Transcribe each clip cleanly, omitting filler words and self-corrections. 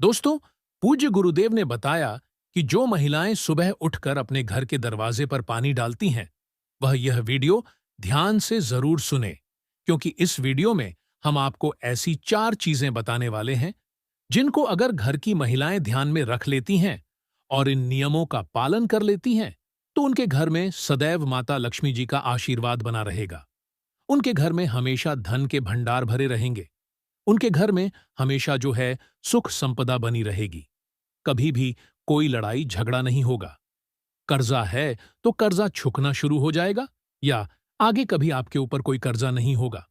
दोस्तों, पूज्य गुरुदेव ने बताया कि जो महिलाएं सुबह उठकर अपने घर के दरवाजे पर पानी डालती हैं, वह यह वीडियो ध्यान से जरूर सुने, क्योंकि इस वीडियो में हम आपको ऐसी 4 चीजें बताने वाले हैं जिनको अगर घर की महिलाएं ध्यान में रख लेती हैं और इन नियमों का पालन कर लेती हैं, तो उनके घर में सदैव माता लक्ष्मी जी का आशीर्वाद बना रहेगा। उनके घर में हमेशा धन के भंडार भरे रहेंगे। उनके घर में हमेशा जो है सुख संपदा बनी रहेगी। कभी भी कोई लड़ाई झगड़ा नहीं होगा। कर्जा है तो कर्जा छुकना शुरू हो जाएगा, या आगे कभी आपके ऊपर कोई कर्जा नहीं होगा।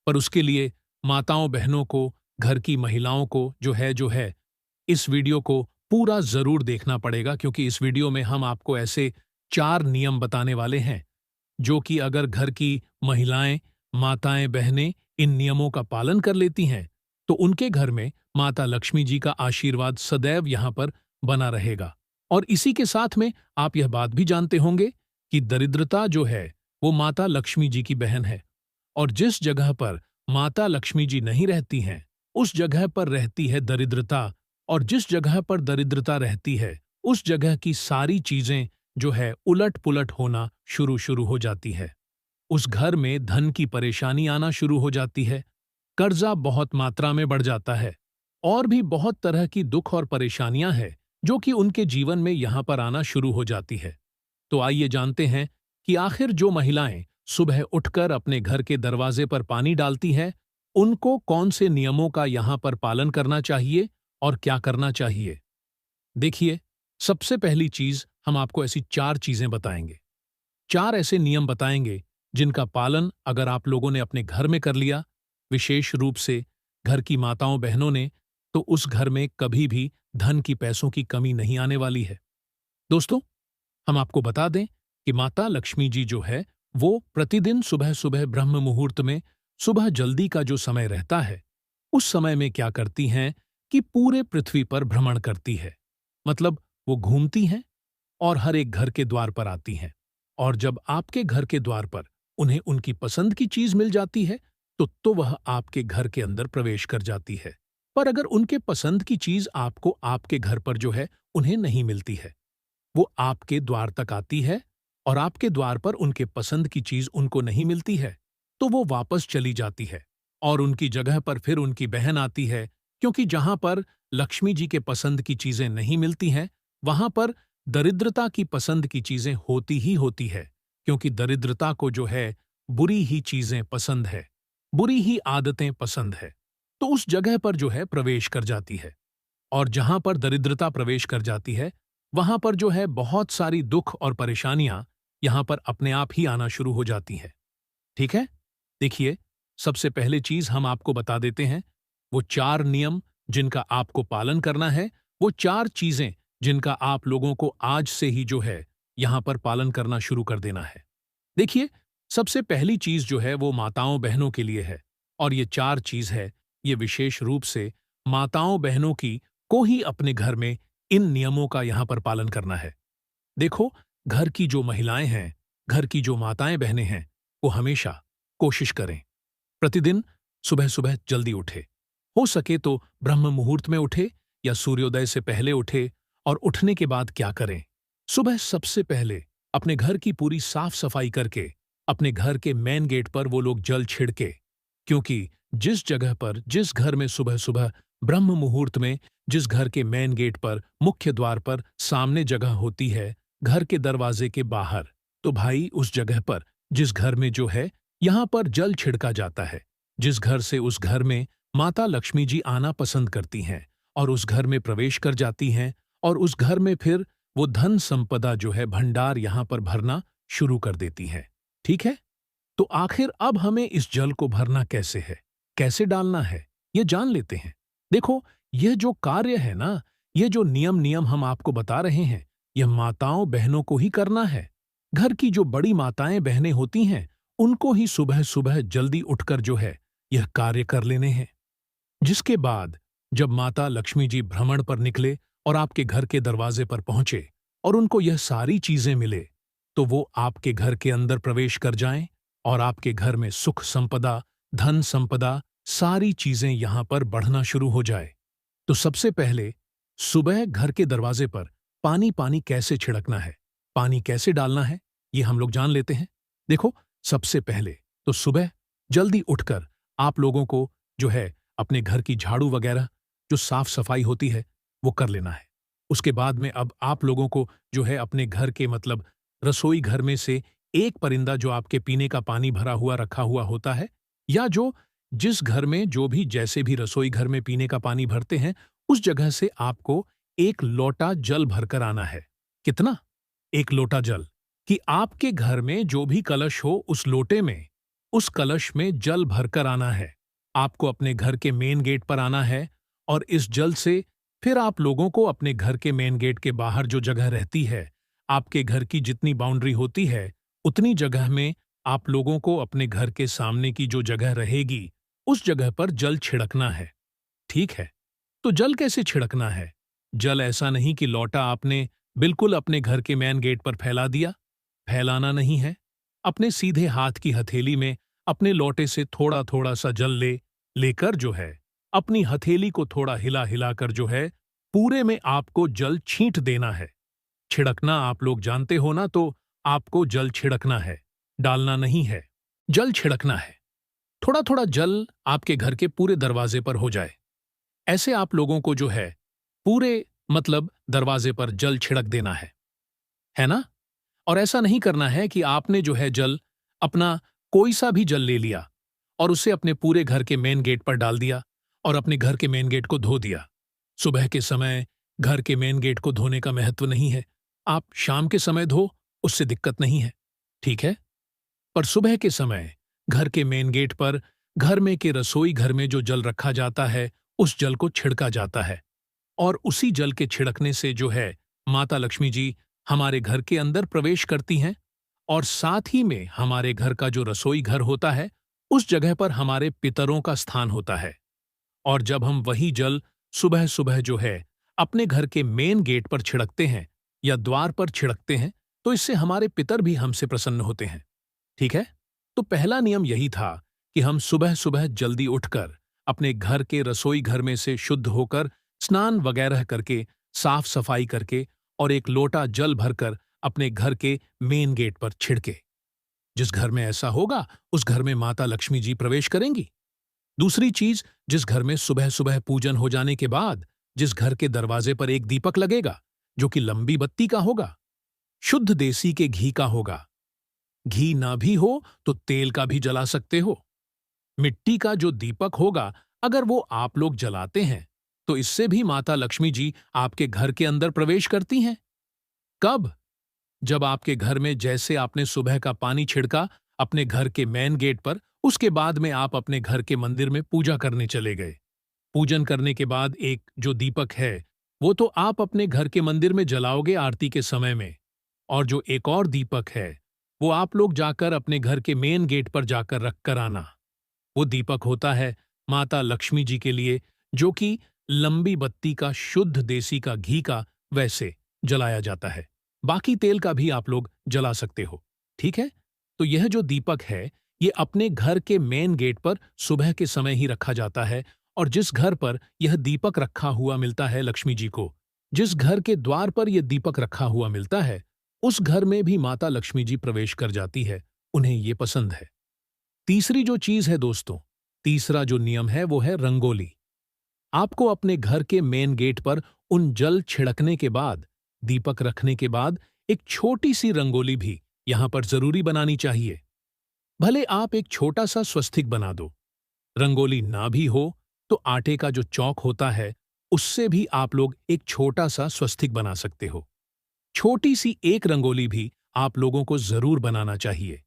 पर उसके लिए माताओं बहनों को, घर की महिलाओं को जो है इस वीडियो को पूरा जरूर देखना पड़ेगा, क्योंकि इस वीडियो में हम आपको ऐसे 4 नियम बताने वाले हैं जो कि अगर घर की महिलाएं, माताएं बहनें इन नियमों का पालन कर लेती हैं, तो उनके घर में माता लक्ष्मी जी का आशीर्वाद सदैव यहां पर बना रहेगा। और इसी के साथ में आप यह बात भी जानते होंगे कि दरिद्रता जो है वो माता लक्ष्मी जी की बहन है, और जिस जगह पर माता लक्ष्मी जी नहीं रहती हैं, उस जगह पर रहती है दरिद्रता, और जिस जगह पर दरिद्रता रहती है, उस जगह की सारी चीजें जो है उलट पुलट होना शुरू शुरू हो जाती है। उस घर में धन की परेशानी आना शुरू हो जाती है, कर्जा बहुत मात्रा में बढ़ जाता है, और भी बहुत तरह की दुख और परेशानियां हैं जो कि उनके जीवन में यहां पर आना शुरू हो जाती है। तो आइए जानते हैं कि आखिर जो महिलाएं सुबह उठकर अपने घर के दरवाजे पर पानी डालती हैं, उनको कौन से नियमों का यहां पर पालन करना चाहिए और क्या करना चाहिए। देखिए, सबसे पहली चीज हम आपको ऐसी 4 चीजें बताएंगे। 4 ऐसे नियम बताएंगे जिनका पालन अगर आप लोगों ने अपने घर में कर लिया, विशेष रूप से घर की माताओं बहनों ने, तो उस घर में कभी भी धन की, पैसों की कमी नहीं आने वाली है। दोस्तों, हम आपको बता दें कि माता लक्ष्मी जी जो है वो प्रतिदिन सुबह सुबह ब्रह्म मुहूर्त में, सुबह जल्दी का जो समय रहता है, उस समय में क्या करती हैं कि पूरे पृथ्वी पर भ्रमण करती है। मतलब वो घूमती हैं और हर एक घर के द्वार पर आती हैं। और जब आपके घर के द्वार पर उन्हें उनकी पसंद की चीज मिल जाती है, तो वह आपके घर के अंदर प्रवेश कर जाती है। पर अगर उनके पसंद की चीज आपको आपके घर पर जो है उन्हें नहीं मिलती है, वो आपके द्वार तक आती है और आपके द्वार पर उनके पसंद की चीज उनको नहीं मिलती है, तो वो वापस चली जाती है और उनकी जगह पर फिर उनकी बहन आती है, क्योंकि जहां पर लक्ष्मी जी के पसंद की चीजें नहीं मिलती हैं, वहां पर दरिद्रता की पसंद की चीजें होती ही होती है, क्योंकि दरिद्रता को जो है बुरी ही चीजें पसंद है, बुरी ही आदतें पसंद है। तो उस जगह पर जो है प्रवेश कर जाती है, और जहां पर दरिद्रता प्रवेश कर जाती है, वहां पर जो है बहुत सारी दुख और परेशानियां यहां पर अपने आप ही आना शुरू हो जाती हैं। ठीक है? देखिए, सबसे पहले चीज हम आपको बता देते हैं, वो 4 नियम जिनका आपको पालन करना है, वो 4 चीजें जिनका आप लोगों को आज से ही जो है यहां पर पालन करना शुरू कर देना है। देखिए, सबसे पहली चीज जो है वो माताओं बहनों के लिए है, और ये 4 चीज है, ये विशेष रूप से माताओं बहनों की को ही अपने घर में इन नियमों का यहां पर पालन करना है। देखो, घर की जो महिलाएं हैं, घर की जो माताएं बहनें हैं, वो हमेशा कोशिश करें प्रतिदिन सुबह सुबह जल्दी उठे। हो सके तो ब्रह्म मुहूर्त में उठे या सूर्योदय से पहले उठे। और उठने के बाद क्या करें? सुबह सबसे पहले अपने घर की पूरी साफ सफाई करके अपने घर के मेन गेट पर वो लोग जल छिड़के, क्योंकि जिस जगह पर, जिस घर में सुबह सुबह ब्रह्म मुहूर्त में, जिस घर के मेन गेट पर, मुख्य द्वार पर सामने जगह होती है, घर के दरवाजे के बाहर, तो भाई उस जगह पर, जिस घर में जो है यहां पर जल छिड़का जाता है, जिस घर से उस घर में माता लक्ष्मी जी आना पसंद करती हैं और उस घर में प्रवेश कर जाती हैं, और उस घर में फिर वो धन संपदा जो है भंडार यहां पर भरना शुरू कर देती हैं। ठीक है? तो आखिर अब हमें इस जल को भरना कैसे है, कैसे डालना है, ये जान लेते हैं। देखो, यह जो कार्य है ना, ये जो नियम नियम हम आपको बता रहे हैं, यह माताओं बहनों को ही करना है। घर की जो बड़ी माताएं बहनें होती हैं, उनको ही सुबह सुबह जल्दी उठकर जो है यह कार्य कर लेने हैं। जिसके बाद जब माता लक्ष्मी जी भ्रमण पर निकले और आपके घर के दरवाजे पर पहुंचे और उनको यह सारी चीजें मिले, तो वो आपके घर के अंदर प्रवेश कर जाएं और आपके घर में सुख संपदा, धन संपदा, सारी चीजें यहां पर बढ़ना शुरू हो जाए। तो सबसे पहले सुबह घर के दरवाजे पर पानी पानी कैसे छिड़कना है, पानी कैसे डालना है, ये हम लोग जान लेते हैं। देखो, सबसे पहले तो सुबह जल्दी उठकर आप लोगों को जो है अपने घर की झाड़ू वगैरह जो साफ सफाई होती है वो कर लेना है। उसके बाद में अब आप लोगों को जो है अपने घर के मतलब रसोई घर में से एक परिंदा जो आपके पीने का पानी भरा हुआ रखा हुआ होता है, या जो जिस घर में जो भी जैसे भी रसोई घर में पीने का पानी भरते हैं, उस जगह से आपको एक लोटा जल भरकर आना है। कितना? एक लोटा जल। कि आपके घर में जो भी कलश हो उस लोटे में, उस कलश में जल भरकर आना है। आपको अपने घर के मेन गेट पर आना है और इस जल से फिर आप लोगों को अपने घर के मेन गेट के बाहर जो जगह रहती है, आपके घर की जितनी बाउंड्री होती है, उतनी जगह में आप लोगों को अपने घर के सामने की जो जगह रहेगी, उस जगह पर जल छिड़कना है। ठीक है? तो जल कैसे छिड़कना है? जल ऐसा नहीं कि लौटा आपने बिल्कुल अपने घर के मेन गेट पर फैला दिया। फैलाना नहीं है। अपने सीधे हाथ की हथेली में अपने लोटे से थोड़ा थोड़ा सा जल लेकर जो है अपनी हथेली को थोड़ा हिला हिलाकर जो है पूरे में आपको जल छींट देना है। छिड़कना आप लोग जानते हो ना, तो आपको जल छिड़कना है, डालना नहीं है। जल छिड़कना है। थोड़ा थोड़ा जल आपके घर के पूरे दरवाजे पर हो जाए। ऐसे आप लोगों को जो है पूरे मतलब दरवाजे पर जल छिड़क देना है ना? और ऐसा नहीं करना है कि आपने जो है जल अपना कोई सा भी जल ले लिया और उसे अपने पूरे घर के मेन गेट पर डाल दिया और अपने घर के मेन गेट को धो दिया। सुबह के समय घर के मेन गेट को धोने का महत्व नहीं है। आप शाम के समय धो, उससे दिक्कत नहीं है। ठीक है? पर सुबह के समय घर के मेन गेट पर घर में के रसोई घर में जो जल रखा जाता है, उस जल को छिड़का जाता है। और उसी जल के छिड़कने से जो है माता लक्ष्मी जी हमारे घर के अंदर प्रवेश करती हैं और साथ ही में हमारे घर का जो रसोई घर होता है, उस जगह पर हमारे पितरों का स्थान होता है। और जब हम वही जल सुबह सुबह जो है अपने घर के मेन गेट पर छिड़कते हैं या द्वार पर छिड़कते हैं, तो इससे हमारे पितर भी हमसे प्रसन्न होते हैं। ठीक है? तो पहला नियम यही था कि हम सुबह सुबह जल्दी उठकर अपने घर के रसोई घर में से शुद्ध होकर स्नान वगैरह करके साफ सफाई करके और एक लोटा जल भरकर अपने घर के मेन गेट पर छिड़के। जिस घर में ऐसा होगा उस घर में माता लक्ष्मी जी प्रवेश करेंगी। दूसरी चीज, जिस घर में सुबह सुबह पूजन हो जाने के बाद जिस घर के दरवाजे पर एक दीपक लगेगा जो कि लंबी बत्ती का होगा, शुद्ध देसी के घी का होगा। घी ना भी हो तो तेल का भी जला सकते हो। मिट्टी का जो दीपक होगा, अगर वो आप लोग जलाते हैं तो इससे भी माता लक्ष्मी जी आपके घर के अंदर प्रवेश करती हैं। कब? जब आपके घर में जैसे आपने सुबह का पानी छिड़का अपने घर के मेन गेट पर, उसके बाद में आप अपने घर के मंदिर में पूजा करने चले गए। पूजन करने के बाद एक जो दीपक है वो तो आप अपने घर के मंदिर में जलाओगे आरती के समय में, और जो एक और दीपक है वो आप लोग जाकर अपने घर के मेन गेट पर जाकर रख कर आना। वो दीपक होता है माता लक्ष्मी जी के लिए, जो कि लंबी बत्ती का शुद्ध देसी का घी का वैसे जलाया जाता है। बाकी तेल का भी आप लोग जला सकते हो। ठीक है? तो यह जो दीपक है ये अपने घर के मेन गेट पर सुबह के समय ही रखा जाता है। और जिस घर पर यह दीपक रखा हुआ मिलता है लक्ष्मी जी को, जिस घर के द्वार पर यह दीपक रखा हुआ मिलता है, उस घर में भी माता लक्ष्मी जी प्रवेश कर जाती है। उन्हें ये पसंद है। तीसरी जो चीज है दोस्तों, तीसरा जो नियम है वो है रंगोली। आपको अपने घर के मेन गेट पर उन जल छिड़कने के बाद, दीपक रखने के बाद एक छोटी सी रंगोली भी यहां पर जरूरी बनानी चाहिए। भले आप एक छोटा सा स्वस्तिक बना दो। रंगोली ना भी हो तो आटे का जो चौक होता है उससे भी आप लोग एक छोटा सा स्वस्तिक बना सकते हो। छोटी सी एक रंगोली भी आप लोगों को जरूर बनाना चाहिए।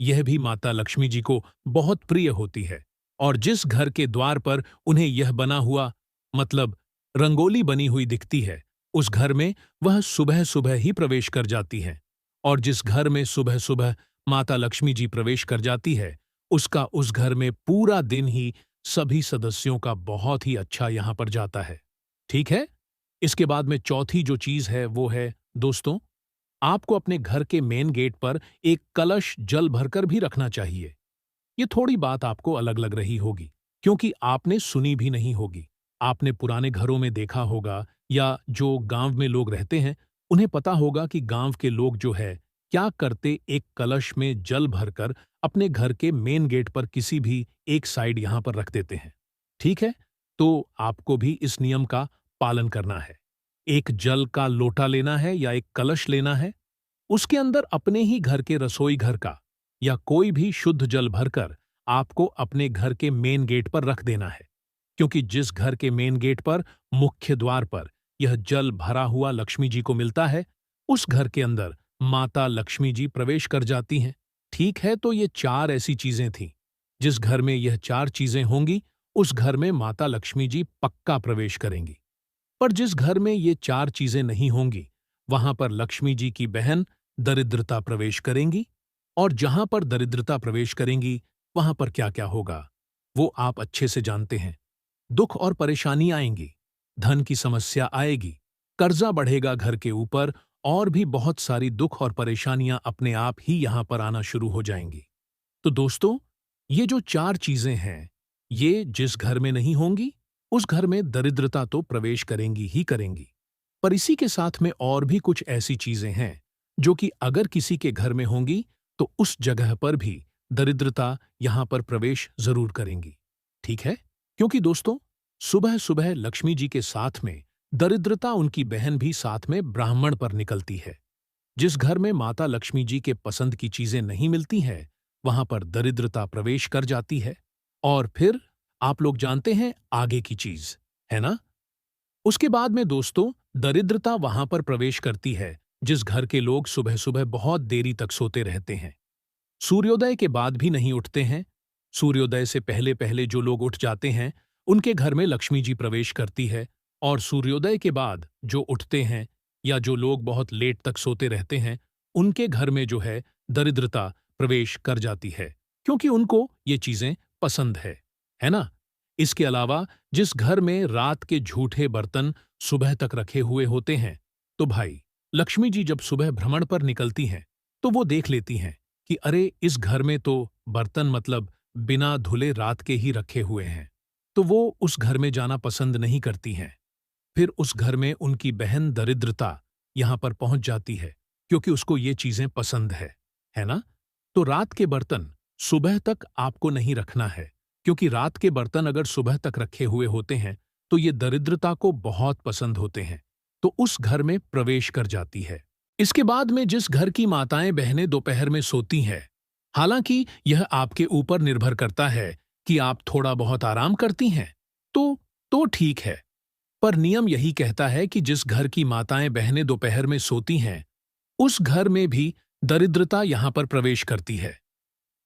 यह भी माता लक्ष्मी जी को बहुत प्रिय होती है। और जिस घर के द्वार पर उन्हें यह बना हुआ मतलब रंगोली बनी हुई दिखती है, उस घर में वह सुबह सुबह ही प्रवेश कर जाती हैं। और जिस घर में सुबह सुबह माता लक्ष्मी जी प्रवेश कर जाती है, उसका उस घर में पूरा दिन ही सभी सदस्यों का बहुत ही अच्छा यहां पर जाता है। ठीक है? इसके बाद में चौथी जो चीज है वो है दोस्तों, आपको अपने घर के मेन गेट पर एक कलश जल भरकर भी रखना चाहिए। ये थोड़ी बात आपको अलग लग रही होगी क्योंकि आपने सुनी भी नहीं होगी। आपने पुराने घरों में देखा होगा या जो गांव में लोग रहते हैं, उन्हें पता होगा कि गांव के लोग जो है क्या करते, एक कलश में जल भरकर अपने घर के मेन गेट पर किसी भी एक साइड यहां पर रख देते हैं। ठीक है, तो आपको भी इस नियम का पालन करना है। एक जल का लोटा लेना है या एक कलश लेना है, उसके अंदर अपने ही घर के रसोई घर का या कोई भी शुद्ध जल भरकर आपको अपने घर के मेन गेट पर रख देना है। क्योंकि जिस घर के मेन गेट पर, मुख्य द्वार पर यह जल भरा हुआ लक्ष्मी जी को मिलता है, उस घर के अंदर माता लक्ष्मी जी प्रवेश कर जाती हैं। ठीक है, तो ये चार ऐसी चीजें थीं। जिस घर में यह चार चीजें होंगी, उस घर में माता लक्ष्मी जी पक्का प्रवेश करेंगी। पर जिस घर में ये चार चीजें नहीं होंगी, वहां पर लक्ष्मी जी की बहन दरिद्रता प्रवेश करेंगी। और जहां पर दरिद्रता प्रवेश करेंगी, वहां पर क्या क्या होगा, वो आप अच्छे से जानते हैं। दुख और परेशानी आएंगी, धन की समस्या आएगी, कर्जा बढ़ेगा घर के ऊपर, और भी बहुत सारी दुख और परेशानियां अपने आप ही यहां पर आना शुरू हो जाएंगी। तो दोस्तों, ये जो चार चीजें हैं, ये जिस घर में नहीं होंगी, उस घर में दरिद्रता तो प्रवेश करेंगी ही करेंगी। पर इसी के साथ में और भी कुछ ऐसी चीजें हैं जो कि अगर किसी के घर में होंगी, तो उस जगह पर भी दरिद्रता यहां पर प्रवेश जरूर करेंगी। ठीक है, क्योंकि दोस्तों, सुबह सुबह लक्ष्मी जी के साथ में दरिद्रता उनकी बहन भी साथ में ब्राह्मण पर निकलती है। जिस घर में माता लक्ष्मी जी के पसंद की चीजें नहीं मिलती हैं, वहां पर दरिद्रता प्रवेश कर जाती है। और फिर आप लोग जानते हैं आगे की चीज, है ना? उसके बाद में दोस्तों, दरिद्रता वहां पर प्रवेश करती है जिस घर के लोग सुबह सुबह बहुत देरी तक सोते रहते हैं, सूर्योदय के बाद भी नहीं उठते हैं। सूर्योदय से पहले पहले जो लोग उठ जाते हैं, उनके घर में लक्ष्मी जी प्रवेश करती है। और सूर्योदय के बाद जो उठते हैं या जो लोग बहुत लेट तक सोते रहते हैं, उनके घर में जो है दरिद्रता प्रवेश कर जाती है, क्योंकि उनको ये चीजें पसंद है ना? इसके अलावा जिस घर में रात के झूठे बर्तन सुबह तक रखे हुए होते हैं, तो भाई लक्ष्मी जी जब सुबह भ्रमण पर निकलती हैं, तो वो देख लेती हैं कि अरे, इस घर में तो बर्तन मतलब बिना धुले रात के ही रखे हुए हैं, तो वो उस घर में जाना पसंद नहीं करती हैं। फिर उस घर में उनकी बहन दरिद्रता यहां पर पहुंच जाती है, क्योंकि उसको ये चीजें पसंद है ना? तो रात के बर्तन सुबह तक आपको नहीं रखना है, क्योंकि रात के बर्तन अगर सुबह तक रखे हुए होते हैं, तो ये दरिद्रता को बहुत पसंद होते हैं, तो उस घर में प्रवेश कर जाती है। इसके बाद में जिस घर की माताएं बहनें दोपहर में सोती हैं, हालांकि यह आपके ऊपर निर्भर करता है कि आप थोड़ा बहुत आराम करती हैं, तो ठीक है। पर नियम यही कहता है कि जिस घर की माताएं बहनें दोपहर में सोती हैं, उस घर में भी दरिद्रता यहां पर प्रवेश करती है।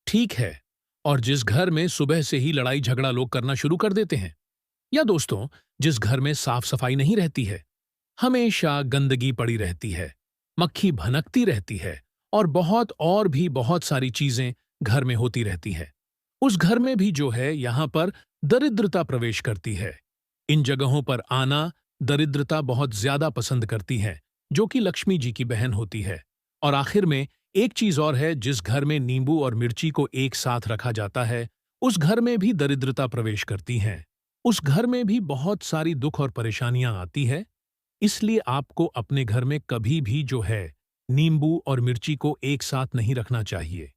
ठीक है। और जिस घर में सुबह से ही लड़ाई झगड़ा लोग करना शुरू कर देते हैं, या दोस्तों, जिस घर में साफ सफाई नहीं रहती है, हमेशा गंदगी पड़ी रहती है, मक्खी भनकती रहती है, और भी बहुत सारी चीजें घर में होती रहती है, उस घर में भी जो है यहां पर दरिद्रता प्रवेश करती है। इन जगहों पर आना दरिद्रता बहुत ज्यादा पसंद करती है, जो कि लक्ष्मी जी की बहन होती है। और आखिर में एक चीज और है, जिस घर में नींबू और मिर्ची को एक साथ रखा जाता है, उस घर में भी दरिद्रता प्रवेश करती है। उस घर में भी बहुत सारी दुख और परेशानियां आती है। इसलिए आपको अपने घर में कभी भी जो है नींबू और मिर्ची को एक साथ नहीं रखना चाहिए।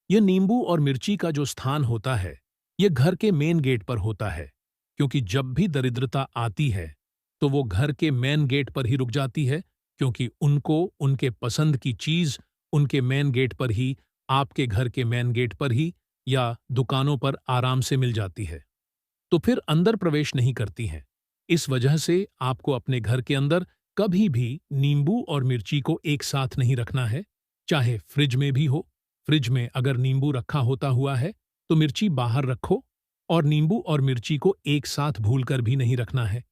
यह नींबू और मिर्ची का जो स्थान होता है, यह घर के मेन गेट पर होता है, क्योंकि जब भी दरिद्रता आती है, तो वो घर के मेन गेट पर ही रुक जाती है, क्योंकि उनको उनके पसंद की चीज उनके मेन गेट पर ही, आपके घर के मेन गेट पर ही या दुकानों पर आराम से मिल जाती है, तो फिर अंदर प्रवेश नहीं करती हैं। इस वजह से आपको अपने घर के अंदर कभी भी नींबू और मिर्ची को एक साथ नहीं रखना है, चाहे फ्रिज में भी हो। फ्रिज में अगर नींबू रखा होता हुआ है, तो मिर्ची बाहर रखो, और नींबू और मिर्ची को एक साथ भूलकर भी नहीं रखना है।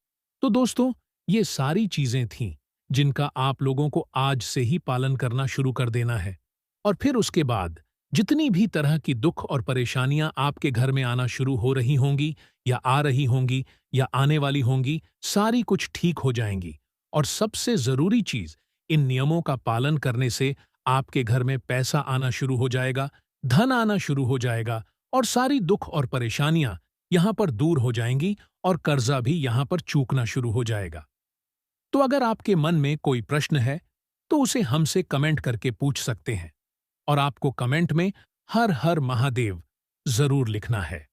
तो दोस्तों, ये सारी चीजें थीं जिनका आप लोगों को आज से ही पालन करना शुरू कर देना है। और फिर उसके बाद जितनी भी तरह की दुख और परेशानियां आपके घर में आना शुरू हो रही होंगी या आ रही होंगी या आने वाली होंगी, सारी कुछ ठीक हो जाएंगी। और सबसे जरूरी चीज, इन नियमों का पालन करने से आपके घर में पैसा आना शुरू हो जाएगा, धन आना शुरू हो जाएगा, और सारी दुख और परेशानियां यहां पर दूर हो जाएंगी और कर्जा भी यहां पर चूकना शुरू हो जाएगा। तो अगर आपके मन में कोई प्रश्न है तो उसे हमसे कमेंट करके पूछ सकते हैं और आपको कमेंट में हर हर महादेव जरूर लिखना है।